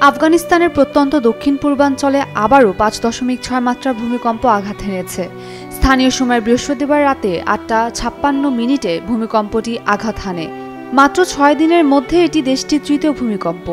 আফগানিস্তানের প্রত্যন্ত দক্ষিণ পূর্বাঞ্চলে আবারও 5.6 মাত্রার ভূমিকম্প আঘাত হেনেছে। স্থানীয় সময় বৃহস্পতিবার রাতে 8:56 ভূমিকম্পটি আঘাত হানে। মাত্র 6 দিনের মধ্যে এটি দেশটির তৃতীয় ভূমিকম্প।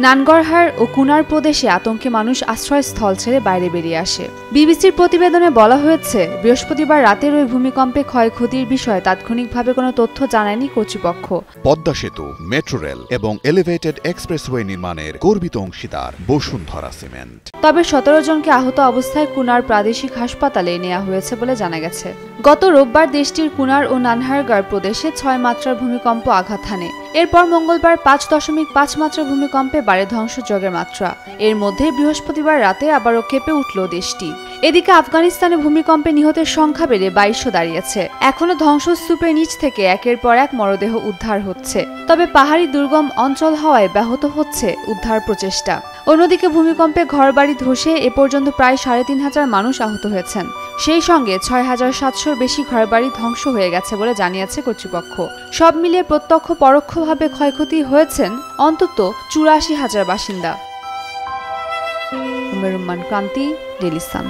নানগরহার ও কুনার প্রদেশে আতঙ্কে মানুষ আশ্রয়স্থল ছেড়ে বাইরে বেরিয়ে আসে। বিবিসির প্রতিবেদনে বলা হয়েছে, বৃহস্পতিবার রাতের ওই ভূমিকম্পে ক্ষয়ক্ষতির বিষয়ে তাৎক্ষণিকভাবে কোনো তথ্য জানায়নি কর্তৃপক্ষ। পদ্মা সেতু, মেট্রো রেল এবং এলিভেটেড এক্সপ্রেসওয়ে নির্মাণের গর্বিত অংশীদার বসুন্ধরা সিমেন্ট। তবে 17 জনকে আহত অবস্থায় কুনার প্রাদেশিক হাসপাতালে নেওয়া হয়েছে বলে জানা গেছে। গত রোববার দেশটির কুনার ও নানহারগার প্রদেশে 6 মাত্রার ভূমিকম্প আঘাত হানে। এরপর মঙ্গলবার 5.5 মাত্রার ভূমিকম্পে বাড়ে ধ্বংসযজ্ঞের মাত্রা। এর মধ্যে বৃহস্পতিবার রাতে আবারও কেঁপে উঠল দেশটি। এদিকে আফগানিস্তানে ভূমিকম্পে নিহতের সংখ্যা বেড়ে 2200 দাঁড়িয়েছে। এখনো ধ্বংসস্তূপের নিচ থেকে একের পর এক মরদেহ উদ্ধার হচ্ছে। তবে পাহাড়ি দুর্গম অঞ্চল হওয়ায় ব্যাহত হচ্ছে উদ্ধার প্রচেষ্টা। অন্যদিকে ভূমিকম্পে ঘরবাড়ি ধসে এ পর্যন্ত প্রায় 3500 মানুষ আহত হয়েছেন। সেই সঙ্গে 6700-র বেশি ঘরবাড়ি ধ্বংস হয়ে গেছে বলে জানিয়েছে কর্তৃপক্ষ। সব মিলিয়ে প্রত্যক্ষ পরোক্ষভাবে ক্ষয়ক্ষতি হয়েছেন অন্তত 84,000 বাসিন্দা। উমের রহমান ক্রান্তি, ডেইলি সান।